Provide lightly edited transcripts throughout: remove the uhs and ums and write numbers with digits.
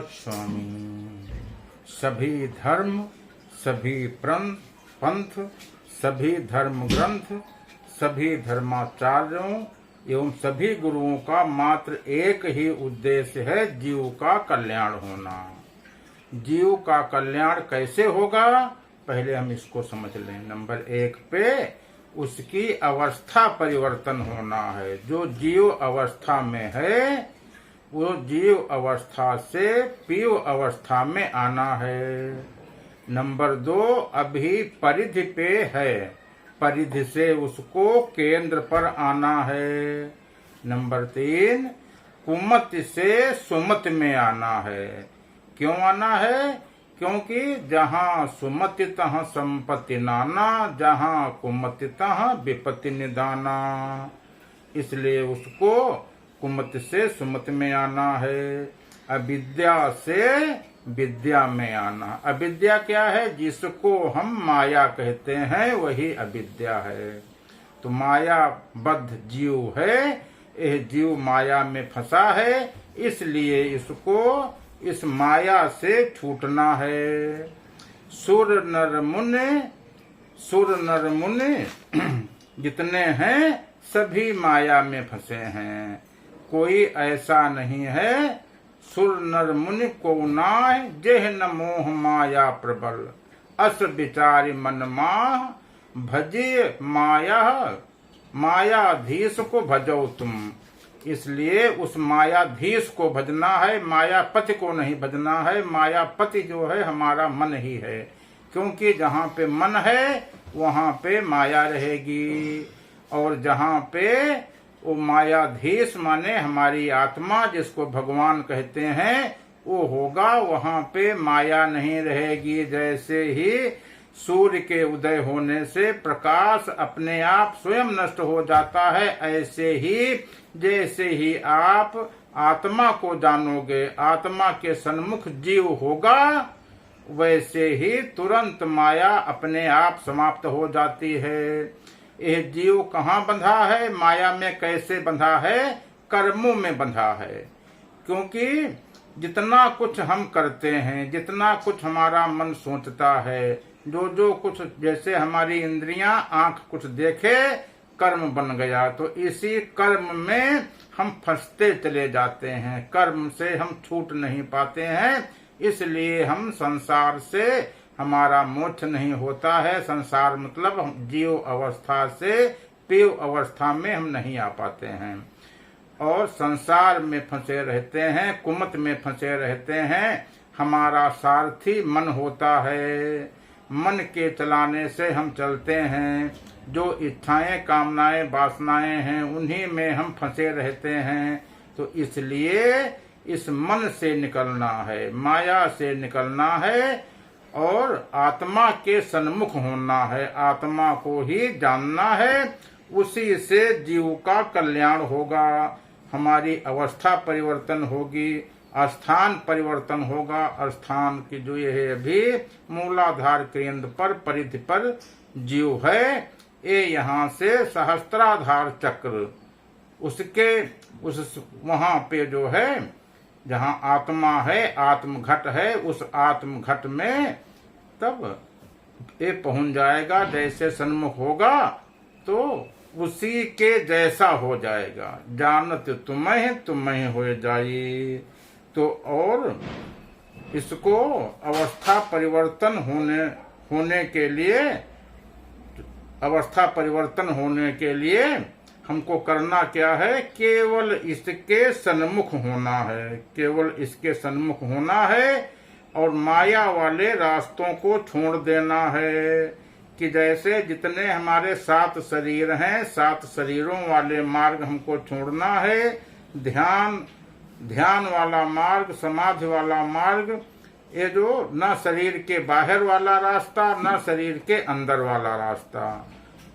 स्वामी। सभी धर्म, सभी पंथ, सभी धर्म ग्रंथ, सभी धर्माचार्यों एवं सभी गुरुओं का मात्र एक ही उद्देश्य है, जीव का कल्याण होना। जीव का कल्याण कैसे होगा, पहले हम इसको समझ लें। नंबर 1 पे उसकी अवस्था परिवर्तन होना है। जो जीव अवस्था में है वो जीव अवस्था से पीव अवस्था में आना है। नंबर 2 अभी परिधि पे है, परिधि से उसको केंद्र पर आना है। नंबर 3 कुमति से सुमति में आना है। क्यों आना है? क्योंकि जहाँ सुमति तहाँ संपत्ति नाना, जहाँ कुमति तहाँ विपत्ति निदाना। इसलिए उसको कुमति से सुमति में आना है। अविद्या से विद्या में आना। अविद्या क्या है? जिसको हम माया कहते हैं वही अविद्या है। तो माया बद्ध जीव है, यह जीव माया में फंसा है, इसलिए इसको इस माया से छूटना है। सुर नर मुनि जितने हैं सभी माया में फंसे हैं, कोई ऐसा नहीं है। सुर नर मुनि को नाय जेह न मोह माया प्रबल, अस विचारी मन माह भजे मायाधीश को भजो तुम। इसलिए उस मायाधीश को भजना है, मायापति को नहीं भजना है। मायापति जो है हमारा मन ही है, क्योंकि जहाँ पे मन है वहाँ पे माया रहेगी, और जहाँ पे वो मायाधीश माने हमारी आत्मा जिसको भगवान कहते हैं वो होगा, वहाँ पे माया नहीं रहेगी। जैसे ही सूर्य के उदय होने से प्रकाश अपने आप स्वयं नष्ट हो जाता है, ऐसे ही जैसे ही आप आत्मा को जानोगे, आत्मा के सन्मुख जीव होगा, वैसे ही तुरंत माया अपने आप समाप्त हो जाती है। यह जीव कहाँ बंधा है? माया में कैसे बंधा है? कर्मों में बंधा है। क्योंकि जितना कुछ हम करते हैं, जितना कुछ हमारा मन सोचता है, जो कुछ, जैसे हमारी इंद्रियां, आंख कुछ देखे कर्म बन गया, तो इसी कर्म में हम फंसते चले जाते हैं, कर्म से हम छूट नहीं पाते हैं। इसलिए हम संसार से हमारा मोक्ष नहीं होता है। संसार मतलब हम जीव अवस्था से पीव अवस्था में हम नहीं आ पाते हैं, और संसार में फंसे रहते हैं, कुमत में फंसे रहते हैं। हमारा सारथी मन होता है, मन के चलाने से हम चलते हैं। जो इच्छाएं, कामनाएं, वासनाएं हैं उन्हीं में हम फंसे रहते हैं। तो इसलिए इस मन से निकलना है, माया से निकलना है, और आत्मा के सन्मुख होना है, आत्मा को ही जानना है। उसी से जीव का कल्याण होगा, हमारी अवस्था परिवर्तन होगी, स्थान परिवर्तन होगा। स्थान की जो ये है अभी मूलाधार केंद्र पर परिधि पर जीव है, ये यहाँ से सहस्त्राधार चक्र उस वहां पे जो है जहाँ आत्मा है, आत्मघट है, उस आत्मघट में तब ये पहुंच जाएगा। जैसे सन्मुख होगा तो उसी के जैसा हो जाएगा। जानत तुम्हें हो जाई। तो और इसको अवस्था परिवर्तन होने के लिए हमको करना क्या है? केवल इसके सन्मुख होना है, केवल इसके सन्मुख होना है, और माया वाले रास्तों को छोड़ देना है। कि जैसे जितने हमारे 7 शरीर हैं, 7 शरीरों वाले मार्ग हमको छोड़ना है। ध्यान वाला मार्ग, समाधि वाला मार्ग, ये जो न शरीर के बाहर वाला रास्ता, न शरीर के अंदर वाला रास्ता,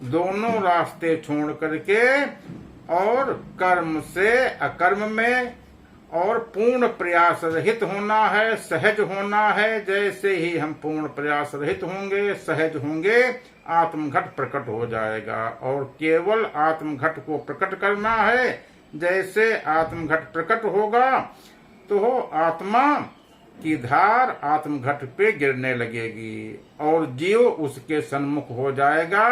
दोनों रास्ते छोड़ करके और कर्म से अकर्म में और पूर्ण प्रयास रहित होना है, सहज होना है। जैसे ही हम पूर्ण प्रयास रहित होंगे, सहज होंगे, आत्मघट प्रकट हो जाएगा। और केवल आत्मघट को प्रकट करना है। जैसे आत्मघट प्रकट होगा तो आत्मा की धार आत्मघट पे गिरने लगेगी और जीव उसके सन्मुख हो जाएगा।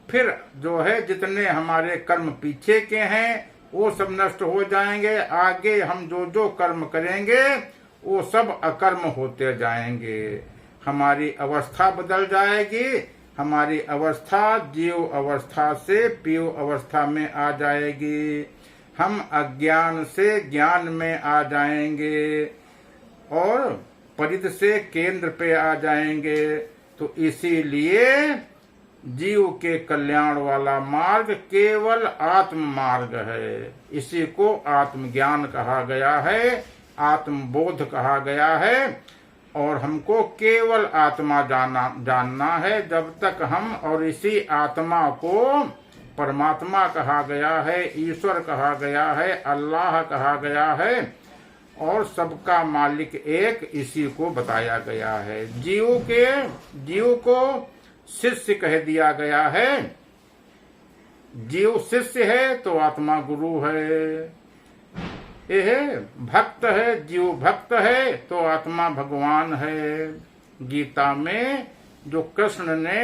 फिर जो है जितने हमारे कर्म पीछे के हैं वो सब नष्ट हो जाएंगे। आगे हम जो जो कर्म करेंगे वो सब अकर्म होते जाएंगे। हमारी अवस्था बदल जाएगी। हमारी अवस्था जीव अवस्था से पीव अवस्था में आ जाएगी। हम अज्ञान से ज्ञान में आ जाएंगे और परिध से केंद्र पे आ जाएंगे। तो इसीलिए जीव के कल्याण वाला मार्ग केवल आत्म मार्ग है। इसी को आत्मज्ञान कहा गया है, आत्मबोध कहा गया है। और हमको केवल आत्मा जानना है। जब तक हम और इसी आत्मा को परमात्मा कहा गया है, ईश्वर कहा गया है, अल्लाह कहा गया है और सबका मालिक एक, इसी को बताया गया है। जीव को शिष्य कह दिया गया है। जीव शिष्य है तो आत्मा गुरु है। यह भक्त है, जीव भक्त है तो आत्मा भगवान है। गीता में जो कृष्ण ने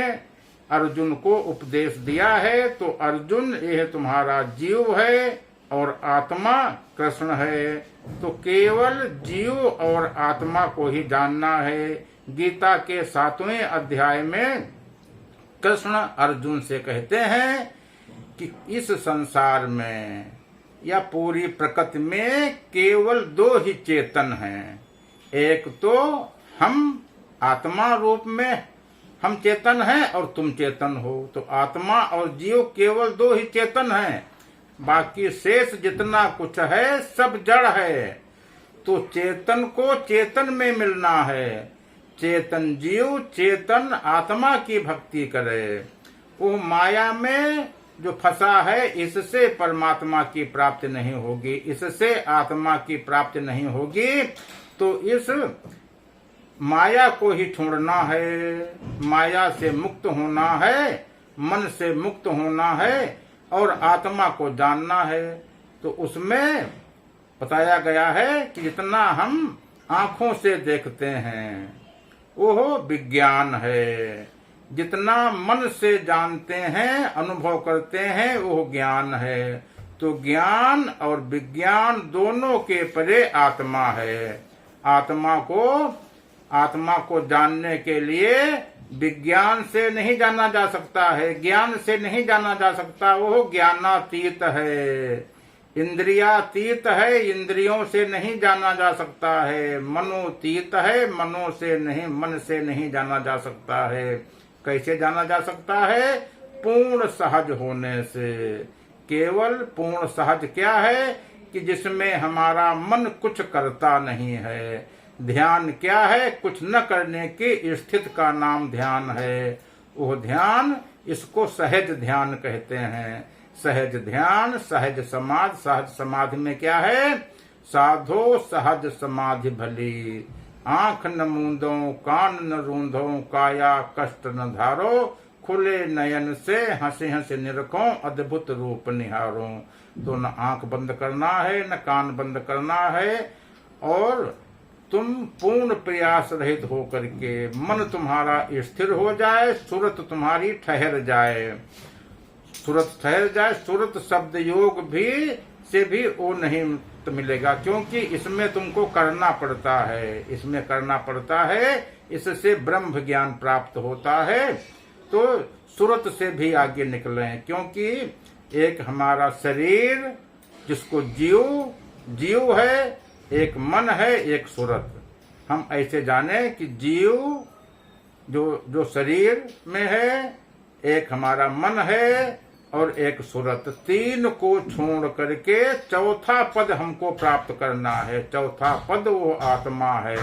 अर्जुन को उपदेश दिया है तो अर्जुन यह तुम्हारा जीव है और आत्मा कृष्ण है। तो केवल जीव और आत्मा को ही जानना है। गीता के 7वें अध्याय में कृष्ण अर्जुन से कहते हैं कि इस संसार में या पूरी प्रकृति में केवल 2 ही चेतन हैं। एक तो हम आत्मा रूप में हम चेतन हैं और तुम चेतन हो। तो आत्मा और जीव केवल 2 ही चेतन हैं। बाकी शेष जितना कुछ है सब जड़ है। तो चेतन को चेतन में मिलना है। चेतन जीव चेतन आत्मा की भक्ति करे। वो माया में जो फंसा है इससे परमात्मा की प्राप्ति नहीं होगी, इससे आत्मा की प्राप्ति नहीं होगी। तो इस माया को ही छोड़ना है, माया से मुक्त होना है, मन से मुक्त होना है और आत्मा को जानना है। तो उसमें बताया गया है कि जितना हम आंखों से देखते हैं वो विज्ञान है, जितना मन से जानते हैं अनुभव करते हैं वो ज्ञान है। तो ज्ञान और विज्ञान दोनों के परे आत्मा है। आत्मा को जानने के लिए विज्ञान से नहीं जाना जा सकता है, ज्ञान से नहीं जाना जा सकता। वो ज्ञानातीत है, इंद्रियातीत है, इंद्रियों से नहीं जाना जा सकता है। मनोतीत है, मन से नहीं जाना जा सकता है। कैसे जाना जा सकता है? पूर्ण सहज होने से। केवल पूर्ण सहज क्या है कि जिसमें हमारा मन कुछ करता नहीं है। ध्यान क्या है? कुछ न करने की स्थिति का नाम ध्यान है। वो ध्यान, इसको सहज ध्यान कहते हैं। सहज ध्यान, सहज समाधि में क्या है? साधो सहज समाधि भली, आंख न मूंदो कान न रूंधो, काया कष्ट न धारो, खुले नयन से हंसी हंसी निरखो, अद्भुत रूप निहारो। तो न आंख बंद करना है न कान बंद करना है और तुम पूर्ण प्रयास रहित होकर के मन तुम्हारा स्थिर हो जाए, सूरत तुम्हारी ठहर जाए। सूरत ठहर जाए, सूरत शब्द योग भी से भी वो नहीं मिलेगा, क्योंकि इसमें तुमको करना पड़ता है, इसमें करना पड़ता है। इससे ब्रह्म ज्ञान प्राप्त होता है। तो सूरत से भी आगे निकले, क्योंकि एक हमारा शरीर जिसको जीव है, एक मन है, एक सूरत। हम ऐसे जाने कि जीव जो शरीर में है, एक हमारा मन है और एक सूरत। 3 को छोड़ करके चौथा पद हमको प्राप्त करना है। चौथा पद वो आत्मा है।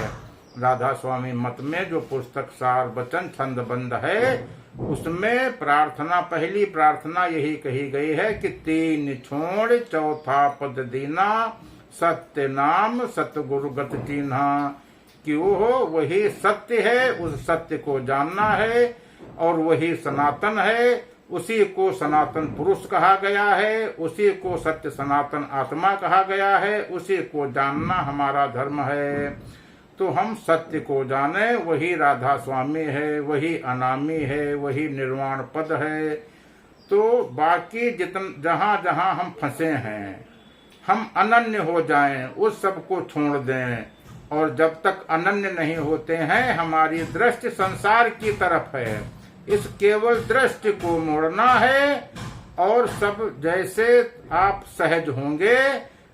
राधा स्वामी मत में जो पुस्तक सार वचन छंदबंद है, उसमें प्रार्थना, पहली प्रार्थना यही कही गई है कि 3 छोड़ चौथा पद दीना, सत्य नाम सतगुरु गत चिन्हा। कि वो वही सत्य है, उस सत्य को जानना है और वही सनातन है। उसी को सनातन पुरुष कहा गया है, उसी को सत्य सनातन आत्मा कहा गया है। उसी को जानना हमारा धर्म है। तो हम सत्य को जाने, वही राधा स्वामी है, वही अनामी है, वही निर्वाण पद है। तो बाकी जहाँ जहाँ हम फंसे हैं, हम अनन्य हो जाएं, उस सब को छोड़ दें। और जब तक अनन्य नहीं होते हैं, हमारी दृष्टि संसार की तरफ है। इस केवल दृष्टि को मोड़ना है, और सब जैसे आप सहज होंगे,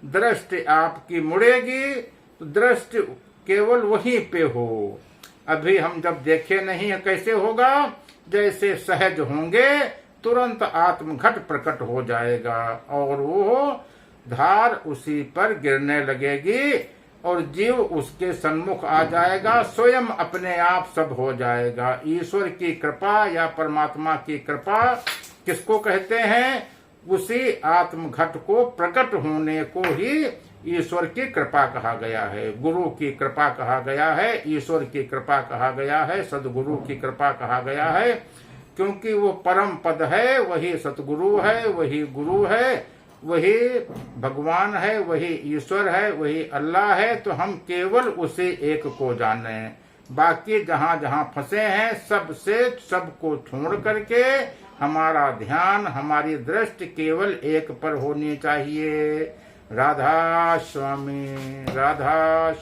दृष्टि आपकी मुड़ेगी, तो दृष्टि केवल वहीं पे हो। अभी हम जब देखे नहीं है, कैसे होगा? जैसे सहज होंगे, तुरंत आत्मघट प्रकट हो जाएगा, और वो धार उसी पर गिरने लगेगी, और जीव उसके सन्मुख आ जाएगा, स्वयं अपने आप सब हो जाएगा। ईश्वर की कृपा या परमात्मा की कृपा किसको कहते हैं? उसी आत्मघट को प्रकट होने को ही ईश्वर की कृपा कहा गया है, गुरु की कृपा कहा गया है, ईश्वर की कृपा कहा गया है, सदगुरु की कृपा कहा गया है। क्योंकि वो परम पद है, वही सतगुरु है, वही गुरु है, वही भगवान है, वही ईश्वर है, वही अल्लाह है। तो हम केवल उसे एक को जाने, बाकी जहाँ जहाँ फंसे हैं सबसे सबको छोड़ करके हमारा ध्यान, हमारी दृष्टि केवल एक पर होनी चाहिए। राधा स्वामी, राधा।